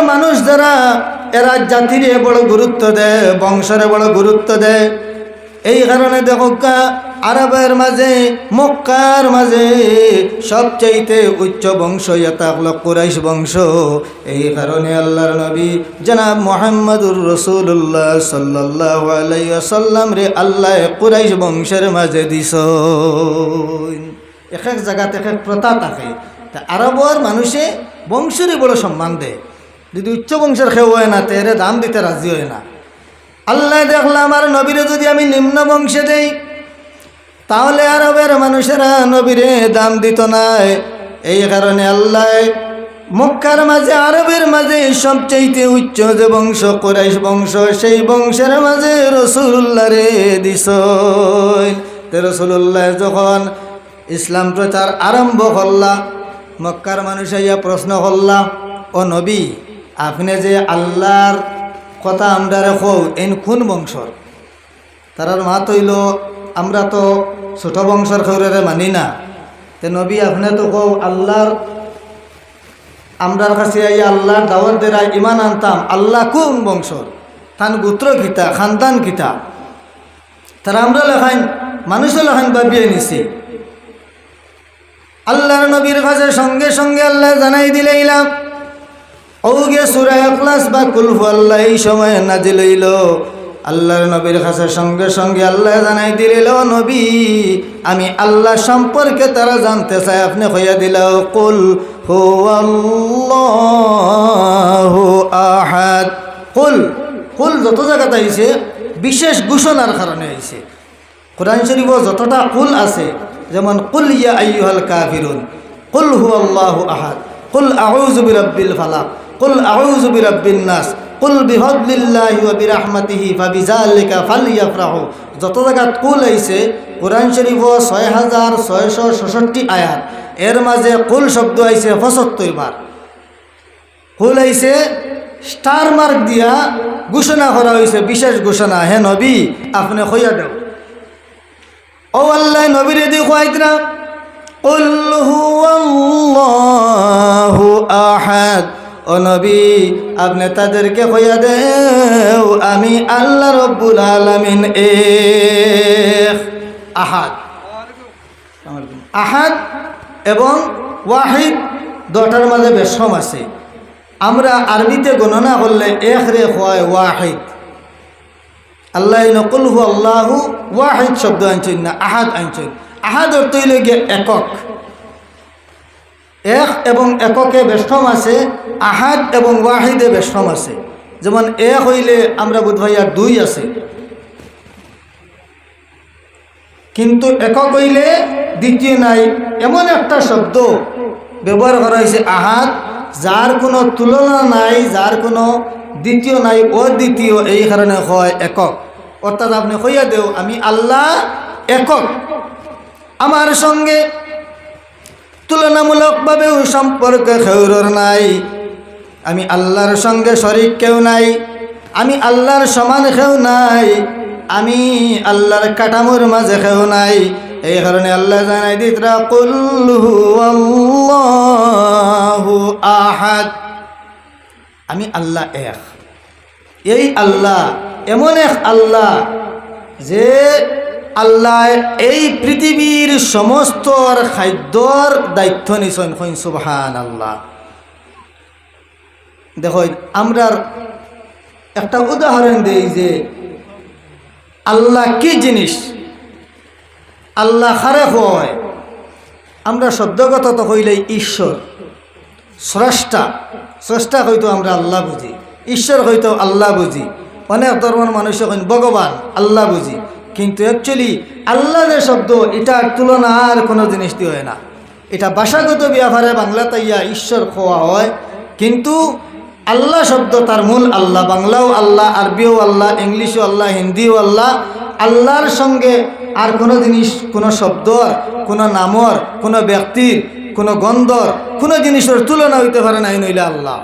মানুষ যারা এরা জাতিরে বড় গুরুত্ব দেয়, বংশরে বড় গুরুত্ব দেয়। এই কারণে দেখো আরবের মাঝে মক্কার মাঝে সবচাইতে উচ্চ বংশ এটা হলো কুরাইশ বংশ। এই কারণে আল্লাহর নবী জনাব মুহাম্মদুর রাসূলুল্লাহ সাল্লাল্লাহু আলাইহি ওয়াসাল্লাম রে আল্লাহ কুরাইশ বংশের মাঝে দিছ। এক এক জায়গাতে এক এক প্রথা থাকে। তা আরবর মানুষে বংশেরই বড় সম্মান দেয়। যদি উচ্চ বংশের কেউ হয় না তেরে দাম দিতে রাজি হয় না। আল্লাহ দেখলাম আমার নবীরে যদি আমি নিম্ন বংশে দেই তাহলে আরবের মানুষেরা নবীরে দাম দিত না। এই কারণে আল্লাহ মক্কার মাঝে আরবের মাঝে সবচেয়ে উচ্চ যে বংশ কুরাইশ বংশ, সেই বংশের মাঝে রাসূলুল্লাহ রে দিছ। রাসূলুল্লাহ যখন ইসলাম প্রচার আরম্ভ করলা, মক্কার মানুষ ইয়া প্রশ্ন করলা, ও নবী আপনি যে আল্লাহর কথা আমরা রেখো এন কোন বংশর? তারার মাত হইল আমরা তো ছোট বংশর খবরের মানি না। তে নবী আপনি তো কো আল্লাহর আমরার কাছে আইয়া আল্লাহর দাওয়াত দেরা ইমান আনতাম, আল্লাহ কোন বংশর, তান গোত্র কিতা, খানদান কিতা? তারা আমরা লেখাইন মানুষও লেখাইন ভাবিয়ে নিছি। আল্লাহর নবীর কাছে সঙ্গে সঙ্গে আল্লাহ জানাই দিলে ইলাম ওগে সূরা ইখলাস বা কুল হুয়াল্লাহ এই সময় নাজিল হইল। আল্লাহর নবীর কাছে সঙ্গে সঙ্গে আল্লাহ জানাই দিল, নবী আমি আল্লাহ সম্পর্কে তারা জানতে চায়, আপনি কইয়া দিল কুল হুয়াল্লাহু আহাদ। কুল কুল যত জায়গাতে আইছে বিশেষ ঘোষণার কারণে আইছে। কোরআন শরীফ যতটা কুল আছে, যেমন কুল ইয়া আইয়ুহাল কাফিরুন, কুল হুয়াল্লাহু আহাদ, কুল আউযু বিরাব্বিল ফালাক, কুল আউযু বিরাব্বিন নাস, কুল বিফদলিল্লাহি ওয়া বিরহমাতিহি ফাবিযালিকা ফালইফরাহু। যত জায়গাত কুল আইছে কোরআন শরীফ 6666 আয়াত, এর মাঝে কুল শব্দ আইছে 75 বার। কুল আইছে স্টার মার্ক দিয়া ঘোষণা করা হয়েছে, বিশেষ ঘোষণা। হে নবী আপনি কইয়া দাও। ও আল্লাহ নবীরে দি কইতরা কুল হুয়াল্লাহু আহাদ, ও নবী আপনি তাদেরকে কইয়া দেও আমি আল্লাহ রব্বুল আলামিন এক। আহাদ আহাদ এবং ওয়াহিদ দুটার মাঝে বেশম আছে। আমরা আরবিতে গণনা করলে এক রে হয় ওয়াহিদ। আল্লাহ নকুল হু আল্লাহু ওয়াহিদ শব্দ আনছেন না, আহাদ আনছেন। আহাদ অর্থ হইলে গিয়ে একক। এক এবং এককে বেষ্টম আছে, আহাদ এবং ওয়াহিদে বেষ্টম আছে। যেমন এক হইলে আমরা বোধ হয় আর দুই আছে, কিন্তু একক হইলে দ্বিতীয় নাই। এমন একটা শব্দ ব্যবহার করা হয়েছে আহাদ, যার কোনো তুলনা নাই, যার কোনো দ্বিতীয় নাই, অদ্বিতীয়। এই কারণে হয় একক। অর্থাৎ আপনি কইয়া দেও আমি আল্লাহ একক, আমার সঙ্গে তুলনামূলকভাবেও সম্পর্ক কেউর নাই। আমি আল্লাহর সঙ্গে শরীক কেউ নাই, আমি আল্লাহর সমান কেউ নাই, আমি আল্লাহর কাঠামোর মাঝে কেউ নাই। এই কারণে আল্লাহ জানাই দিতরা কুল হুয়াল্লাহু আহাদ, আমি আল্লাহ এক। এই আল্লাহ এমন এক আল্লাহ যে আল্লাহ এই পৃথিবীর সমস্ত খাদ্যর দায়িত্ব নিছেন। কইন সুবহানাল্লাহ। দেখো আমরা একটা উদাহরণ দেই যে আল্লাহ কি জিনিস। আল্লাহ খারে হয়, আমরা শব্দগত তো হইলে ঈশ্বর, স্রষ্টা। স্রষ্টা হয়তো আমরা আল্লাহ বুঝি, ঈশ্বর হয়তো আল্লাহ বুঝি। অনেক ধর্মের মানুষ কইন ভগবান, আল্লাহ বুঝি। কিন্তু অ্যাকচুয়ালি আল্লাহ যে শব্দ, এটার তুলনা আর কোনো জিনিস দিয়ে হয় না। এটা ভাষাগত ব্যাপারে বাংলাতে ইয়া ঈশ্বর খোয়া হয়, কিন্তু আল্লাহ শব্দ তার মূল আল্লাহ। বাংলাও আল্লাহ, আরবিও আল্লাহ, ইংলিশও আল্লাহ, হিন্দিও আল্লাহ। আল্লাহর সঙ্গে আর কোনো জিনিস, কোনো শব্দর, কোনো নামর, কোনো ব্যক্তির, কোনো গন্ধর, কোনো জিনিসের তুলনা হইতে পারে না। এই নইলে আল্লাহ।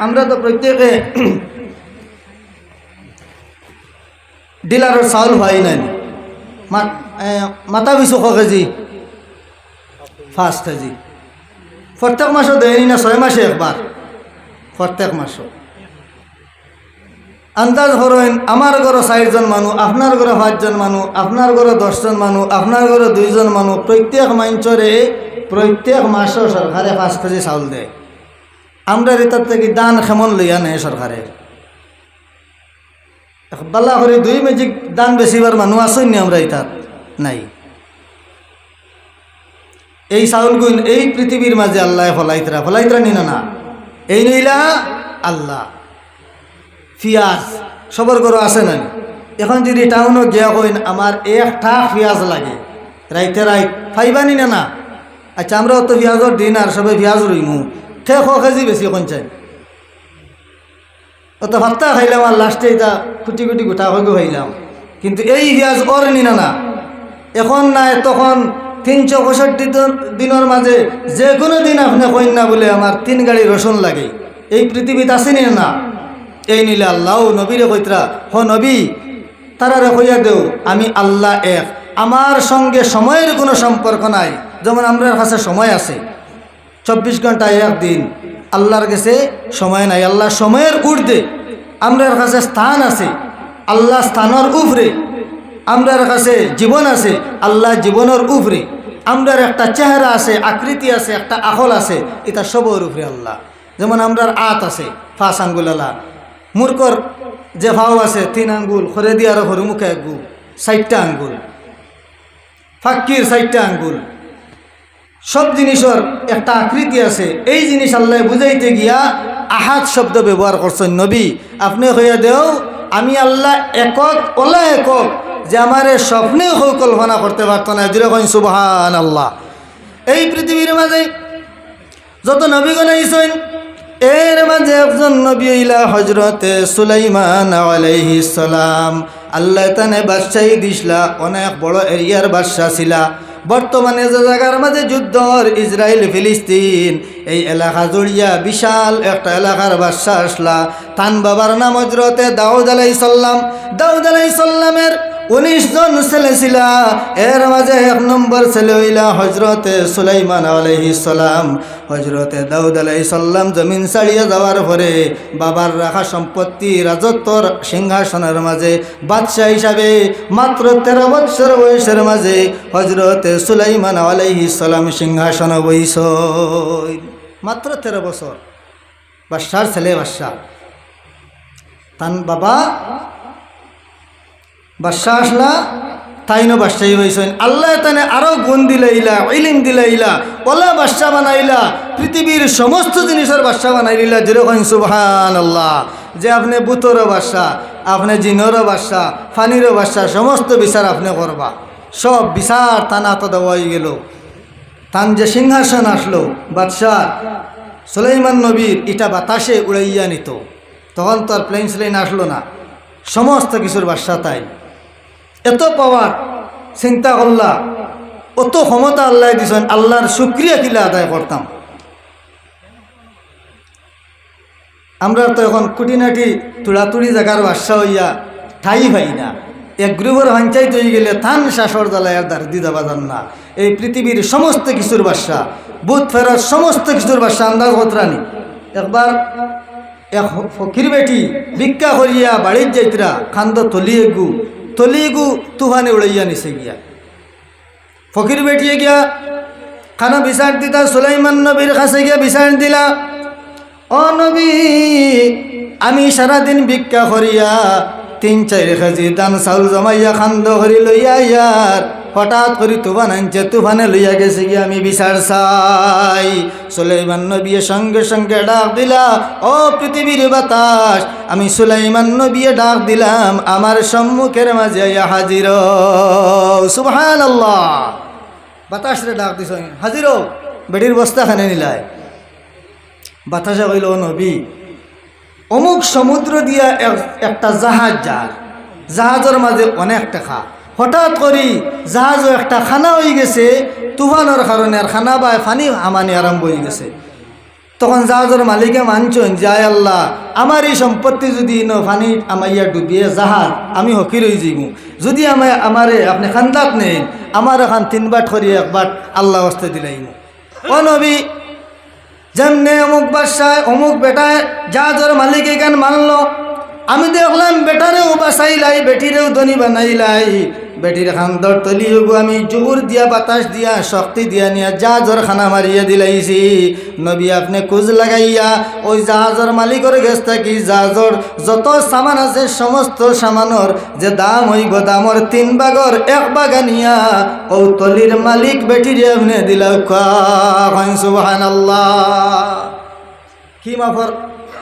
আমরা তো প্রত্যেকে ডিলারের চাউল হয় নাই, মাথা পিছু 1 কেজি 5 কেজি প্রত্যেক মাসও দেয়নি না 6 মাসে একবার? প্রত্যেক মাসও। আন্দাজ করেন আমার ঘরে 4 জন মানুষ, আপনার ঘরে 5 জন মানুষ, আপনার ঘরে 10 জন মানুষ, আপনার ঘরে 2 জন মানুষ, প্রত্যেক মানুষরে প্রত্যেক মাসও সরকারে 5 কেজি চাউল দেয়। আমরা এটার থেকে দান কেমন লইয়া নেয় সরকারের? বাল্লা করে 2 মেজিক দান বেশিবার মানুষ আসেননি আমরা এটার নাই। এই চাউলগুন এই পৃথিবীর মাঝে আল্লাহ ফলাইতরা নিনা না, এই নইলা আল্লাহ। পিঁয়াজ সবার ঘরে আছে না? এখন যদি টাউনও গিয়া কইন আমার 1 টাক পিঁয়াজ লাগে, রাইতে রাইত ফাইবানি না না? আচ্ছা আমরা তো পিঁয়াজর দিন আর সবাই পিঁয়াজ রইমু, 1 কেজি বেশি কোন চাই? অত ভাতটা খাইলাম আর লাস্টে এটা কুটি কুটি গোটা হয়ে খাইলাম, কিন্তু এই পিঁয়াজ ওর নিনা না। এখন নাই তখন 365 দিনের মাঝে যে কোনো দিন আপনি কইন না বলে আমার 3 গাড়ি রসুন লাগে। এই পৃথিবীতে আসেনি না? এই নিলে আল্লাহ নবীরে কইতরা, হ নবী তারারে কইয়া দেও আমি আল্লাহ এক, আমার সঙ্গে সময়ের কোনো সম্পর্ক নাই। যেমন আমরার কাছে সময় আছে 24 ঘন্টা এক দিন, আল্লাহর কাছে সময় নাই। আল্লাহ সময়ের ঊর্ধ্বে। আমরার কাছে স্থান আছে, আল্লাহ স্থানের উপরে। আমরার কাছে জীবন আছে, আল্লাহ জীবনের উপরে। আমরার একটা চেহারা আছে, আকৃতি আছে, একটা আকল আছে, এটা সবর উপরে আল্লাহ। যেমন আমরার আত আছে 5 আঙ্গুল আল্লাহ, মূর্খর যে ভাও আছে 3 আঙ্গুল, খরে দিয়ে আরো হরু মুখে 1 গুল, 60টা আঙ্গুল, ফাক্কির 60টা আঙ্গুল। সব জিনিসের একটা আকৃতি আছে। এই জিনিস আল্লাহ বুঝাইতে গিয়া আহাদ শব্দ ব্যবহার করছেন। নবী আপনি হইয়া দেও আমি আল্লাহ একক, ওলা একক, যে আমারে স্বপ্নেও কল্পনা করতে পারত না। যেরকম সুবহান আল্লাহ। এই পৃথিবীর মাঝে যত নবীগণ আইছেন, এর মাঝে একজন নবী হইলা হজরতে সুলাইমান আলাইহিস সালাম। আল্লাহ তানে বাদশাহী দিছলা, অনেক বড় এরিয়ার বাদশাহ ছিলা। বর্তমানে যে জায়গার মাঝে যুদ্ধর ইসরায়েল ফিলিস্তিন, এই এলাকা জড়িয়া বিশাল একটা এলাকার বাদশাহ আসলা। তান বাবার নাম হজরতে দাউদ আলাইহিস সালাম। দাউদ আলাইহিস সালামের 19 জন ছেলে ছিলা। এর মাঝে 1 নম্বর ছেলে হইলা হজরতে সুলাইমান আলাইহিস সালাম। হজরতে দাউদ আলাইহিস সালাম জমিন ছাড়িয়ে যাওয়ার পরে বাবার রাখা সম্পত্তি রাজত্বর সিংহাসনের মাঝে বাদশাহ হিসাবে মাত্র 13 বছর বয়সের মাঝে হজরতে সুলাইমান আলাইহিস সালাম সিংহাসন বইসই। মাত্র 13 বছর, বাদশার ছেলে বাদশাহ। তান বাবা বাদশাহ আসলা, তাইনো বাদশাহী হয়েছেন। আল্লাহ তানে আরো গুণ দিলাইলা, ইলিম দিলাইলা, ওলা বাদশাহ বানাইলা, পৃথিবীর সমস্ত জিনিসের বাদশাহ বানাইলা। যেরকম সুবহান আল্লাহ। যে আপনি বুতরও বাদশাহ, আপনি জিনেরও বাদশাহ, ফানিরও বাদশাহ, সমস্ত বিচার আপনি করবা। সব বিচার তানা তো দেওয়াই গেল। তান যে সিংহাসন আসলো বাদশাহ সুলাইমান নবীর, এটা বাতাসে উড়াইয়া নিত। তখন তো আর প্লেন স্লেন আসলো না, সমস্ত কিছুর বাদশাহ। তাই এত পাওয়ার চিন্তা করলা, অত ক্ষমতা আল্লাহ দিছেন, আল্লাহর শুকরিয়া কিলা আদায় করতাম। আমরা তো এখন কুটিনাটি তুড়াতুড়ি জায়গার বাদশাহ হইয়া ঠাই পাই না। এক গ্রুপের পঞ্চায়েত হয়ে গেলে থান শাসর জ্বালায় দার দিদা বাজান না। এই পৃথিবীর সমস্ত কিছুর বাদশাহ, বুধ ফেরার সমস্ত কিছুর বাদশাহ। আন্দাজ কতরানি একবার এক ফকির বেটি ভিক্ষা করিয়া বাড়ির যাইতরা, খান্দ তলিগু তুফানে উড়াইয়া নিছে গিয়া। ফকির বেটিয়ে গিয়া খানা বিচার দিতা, সুলাইমান নবীর কাছে গিয়া বিচার দিলা, ও নবী আমি সারাদিন ভিক্ষা করিয়া 3-4 কেজি দান চাউল জমাইয়া খান্দ করি লইয়া ইয়ার, হঠাৎ করে তুফান আনছে, তুফানে লইয়া গেছে গিয়া আমি বিচার চাই। সুলাইমান নবী সঙ্গে সঙ্গে ডাক দিলা, ও পৃথিবীর বাতাস, আমি সুলাইমান নবী ডাক দিলাম, আমার সম্মুখের মাঝে হাজির। সুবহানাল্লাহ। বাতাস রে ডাক দিছ, হাজির বেটির বস্তা খানে নিলায়। বাতাসে কইল, ও নবী অমুক সমুদ্র দিয়া একটা জাহাজ যার, জাহাজের মাঝে অনেক টাকা, হঠাৎ করি জাহাজও একটা খানা হয়ে গেছে তুফানোর কারণে, আর খানা বা ফানি আমানি আরম্ভ হয়ে গেছে। তখন জাহাজের মালিকে মানছেন, যায় আল্লাহ আমার এই সম্পত্তি যদি ফানি আমাইয়া ডুবিয়ে জাহাজ আমি হকির হয়ে যাইব, যদি আমারে আপনি খান্দাত নেই, আমার এখান 3 বাট করি 1 বাট আল্লাহ হস্তে দিলাইম। ও নবী যেমনে অমুক বাসায় অমুক বেটায় জাহাজের মালিক এখান মানলো, আমি দেখলাম বেটারেও বাসাইলাই, বেটিরেও ধনী বানাইলাই, বেটির খান্দর তলিও আমি জোর দিয়া বাতাস দিয়া শক্তি দিয়া নিয়া জাহাজর খানা মারিয়া দিলাইছি। নবী আপনি কুজ লাগাইয়া ওই জাহাজর মালিকের গেছ থাকি জাহাজর যত সামান আছে সমস্ত সামানর যে দাম হইব দামর 3 ভাগর 1 ভাগ নিয়া ও তলির মালিক বেটিরে আপনি দিলা। সুবহানাল্লাহ। কি মাফর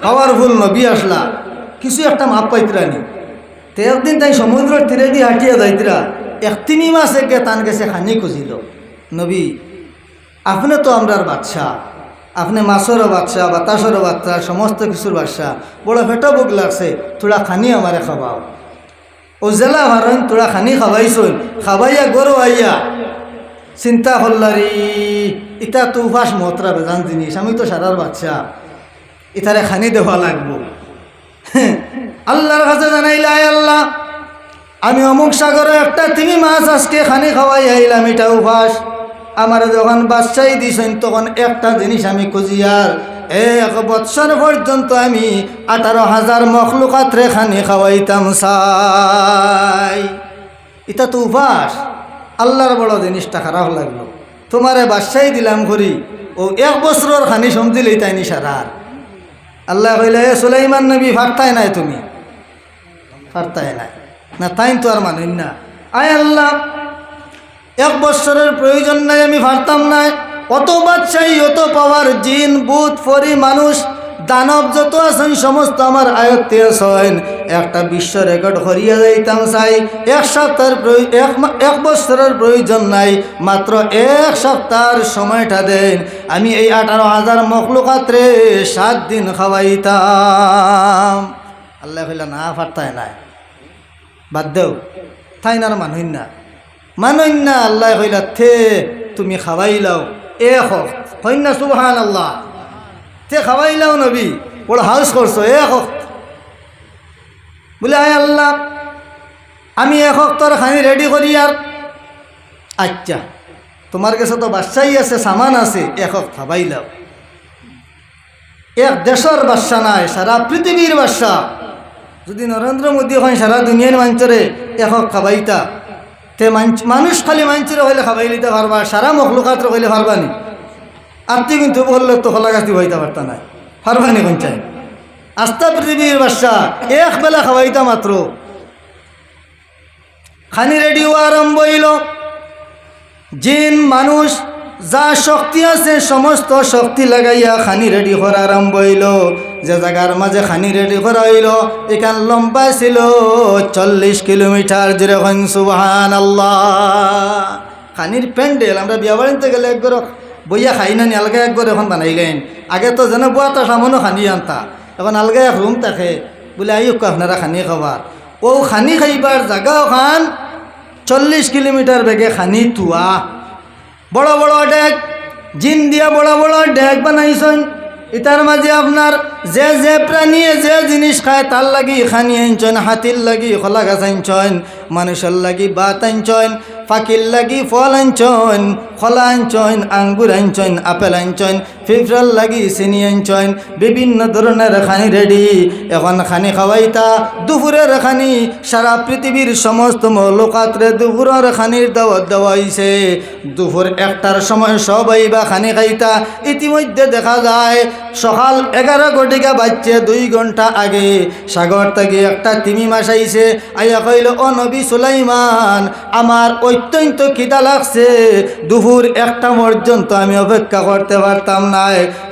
পাওয়ারফুল নবী আসলা, কিছু একটা মাপ পাইতরানি। তো একদিন তাই সমুদ্রের তীরে দিয়ে হাঁটিয়া যাইতরা, 1 মাস একে তান গেছে খানি খুঁজিল, নবী আপনি তো আমরার বাদশাহ, আপনি মাছেরও বাদশাহ, বাতাসেরও বাচ্চা, সমস্ত কিছুর বাদশাহ, বড় ফেটো বুক লাগছে, তোরা খানি আমারে খাবাও। ও জেলা ভারেন তোরা খানি খাবাইছুন, খাবাইয়া গরু আইয়া চিন্তা করলারি ইটা তো উপাস মতরা বেজান জিনিস, আমি তো সারার বাদশাহ, ইতারে খানি দেওয়া লাগবো। আল্লাহর কাছে জানাইলা, আল্লাহ আমি অমুক সাগরে একটা তিমি মাছ আজকে খানি খাওয়াই আইলাম, এটা উপাস। আমার যখন বাদশাহী দিছেন তখন একটা জিনিস আমি খুঁজিয়ার 1 বৎসর পর্যন্ত আমি 18,000 মখলুকাতরে খানি খাওয়াইতাম চাই। এটা তো উপাস। আল্লাহর বড় জিনিসটা খারাপ লাগলো, তোমারে বাদশাহী দিলাম ঘুরি ও 1 বছরের খানি সমঝিলেই তাই নিসারার। আল্লাহ কইলে, সুলাইমান নবী ফারতাই নাই, তুমি ফারতাই নাই না, তাই তো আর মানুষ না। আয় আল্লাহ 1 বছরের প্রয়োজন নাই, আমি ফারতাম নাই। অত বাদশাহী, অত পাওয়ার, জিন ভূত পরি মানুষ দানব যত আছেন সমস্ত আমার আয়ত্তে আছেন, একটা বিশ্ব রেকর্ড করিয়া যাইতাম চাই। 1 সপ্তাহের 1 বছরের প্রয়োজন নাই, মাত্র 1 সপ্তাহের সময়টা দেন, আমি এই 18,000 মখলুকাতরে 7 দিন খাওয়াইতাম। আল্লাহ কইলা না, ফারতাই নাই, বাদ দেও, তাই না মানুষ না, মানুষ না। আল্লাহ কইলা থে তুমি খাওয়াইলাও হয় না, সুবহানাল্লাহ, তে খাওয়াইলাও নবী, বড় হাউস করছো 1 বলে, আয় আল্লাহ আমি 1 তোর খানি রেডি করি। আর আচ্ছা তোমার কাছে তো বাদশাহী আছে, সামান আছে, 1 খাওয়াইলাও। 1 দেশের বাদশা নাই, সারা পৃথিবীর বাদশা। যদি নরেন্দ্র মোদী হয় সারা দুনিয়ার মানুষরে 1 খাওয়াইতা, তে মানুষ খালি মানুষের হইলে খাওয়াই লিতে পারবা, সারা মখলুকাতরে হইলে পারবানি? আপনি কিন্তু বললে তো খোলাগাছি হইতে পারতা না, পারবানি কোন চাই? আস্থা পৃথিবীর বাদশা 1 বেলা খাওয়াইতা মাত্র। খানি রেডি হওয়া আরম্ভ হইল। জিন মানুষ যা শক্তি আছে সমস্ত শক্তি লাগাইয়া খানি রেডি করা আরম্ভ হইল। যে জায়গার মাঝে খানি রেডি করা হইল এখান লম্বা ছিল 40 কিলোমিটার। যেরকম সুবহানাল্লাহ। খানির প্যান্ডেল আমরা বিয়া বাড়িতে গেলে একবার বইয়া খাই না নি, আলগা একবার এখন বানাইলেন। আগে তো যেন বুয়াটা সামানো খানি আনতা, এখন আলগা 1 রুম থাকে, বলে আইক আপনারা খানি খাবার। ও খানি খাইবার জায়গা ওখান 40 কিলোমিটার বেগে খানি তুয়া। বড় বড় ডেক, জিন দিয়া বড় বড় ডেক বানাইছেন। ইতার মাঝে আপনার যে যে প্রাণী যে জিনিস খায় তার লাগি খানি আনছেন, হাতির লাগি খোলা গাছ আনছেন, মানুষের লাগি বাত আনছেন, পাখির লাগি ফল আনছেন, খোলা আনছেন, আঙ্গুর আনছেন, আপেল আনছেন, ফিফরাল লাগি চিনি আনছেন, বিভিন্ন ধরনের খানি রেডি। এখন খানি খাওয়াইতা দুপুরের খানি, সারা পৃথিবীর সমস্ত মৌলকাতরে দুপুরের খানির দাওয়াত দেওয়া হয়েছে। দুপুর 1টার সময় সবাই বা খানি খাইতা। ইতিমধ্যে দেখা যায় সকাল 11 ঘটিকা বাজছে, 2 ঘন্টা আগে সাগর থেকে একটা তিমি মাছ আইছে। আইয়া কইল, ও নবী সুলাইমান, আমার অত্যন্ত খিদা লাগছে, দুপুর 1টা পর্যন্ত আমি অপেক্ষা করতে পারতাম না।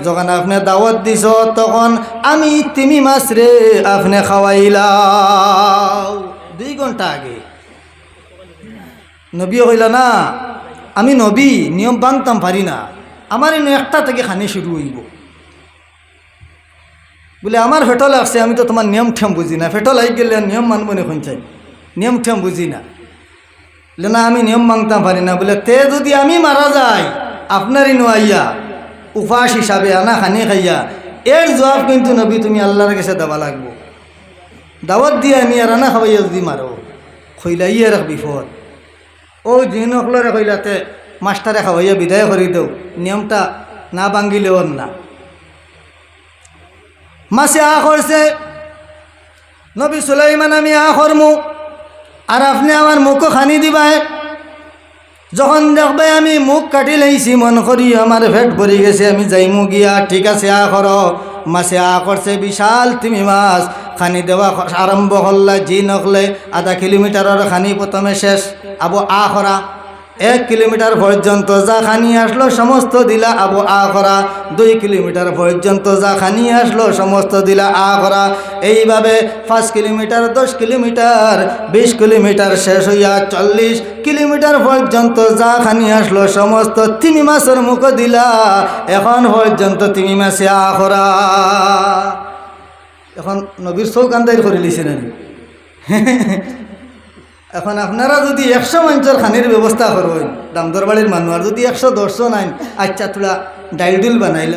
যখন আপনি দাওয়াত দিছ তখন আমি তিমি মাছ রে আপনি খাওয়াইলাম 2 ঘন্টা আগে। নবী হইল না, আমি নবী, নিয়ম ভাঙতাম পারি না, আমার 1টা থেকে খানি শুরু হইব। বলে আমার ফেটো লাগছে, আমি তো তোমার নিয়ম ঠেম বুঝি না, ফেটো লাগ গেলে নিয়ম মানব না, চাই নিয়ম ঠেম বুঝি না। বলে না, আমি নিয়ম মানতাম পারি না। বলে তে যদি আমি মারা যাই আপনারই নোয়াইয়া উপাস হিসাবে আনা খানি খাইয়া, এর জবাব কিন্তু নবী তুমি আল্লাহর কাছে দেওয়া লাগবো। দাওয়াত দিয়ে আমি আর আনা খাওয়াইয়া যদি মারো, খইলাইয়া রাখ বিপদ। ও জিন হকলরে কইলাতে মাস্টারে খাওয়াইয়া বিদায় করে দেও, নিয়মটা না ভাঙ্গিলেও না। মাছে আ করছে, নবী সুলাইমান আমি আ করমু আর আপনি আমার মুখও খানি দিবাই। যখন দেখবে আমি মুখ কাটি লাইছি মন করি আমার ভেট ভরি গেছে, আমি যাইমু গিয়া, ঠিক আছে আ কর। মাছে আ করছে, বিশাল তিমি মাছ। খানি দেওয়া আরম্ভ করলা, জি নকলে আধা কিলোমিটারের খানি প্রথমে শেষ। আবু আ করা 1 কিলোমিটার পর্যন্ত যা খানি আসলো সমস্ত দিলা আবু আ করা। 2 কিলোমিটার পর্যন্ত যা খানি আসলো সমস্ত দিলা আ করা। এইভাবে 5 কিলোমিটার, 10 কিলোমিটার, 20 কিলোমিটার শেষ হইয়া 40 কিলোমিটার পর্যন্ত যা খানি আসলো সমস্ত তিমি মাছের মুখ দিলা। এখন পর্যন্ত তিমি মাছে আ করা। এখন নবীর চৌক আন্দাই করে লিছেন। এখন আপনারা যদি 100 মানুষের খানির ব্যবস্থা করবেন, দামদর বাড়ির মানুষ আর যদি 110 জন আইন, আচ্ছা তোলা ডাইল ডিল বানাইল।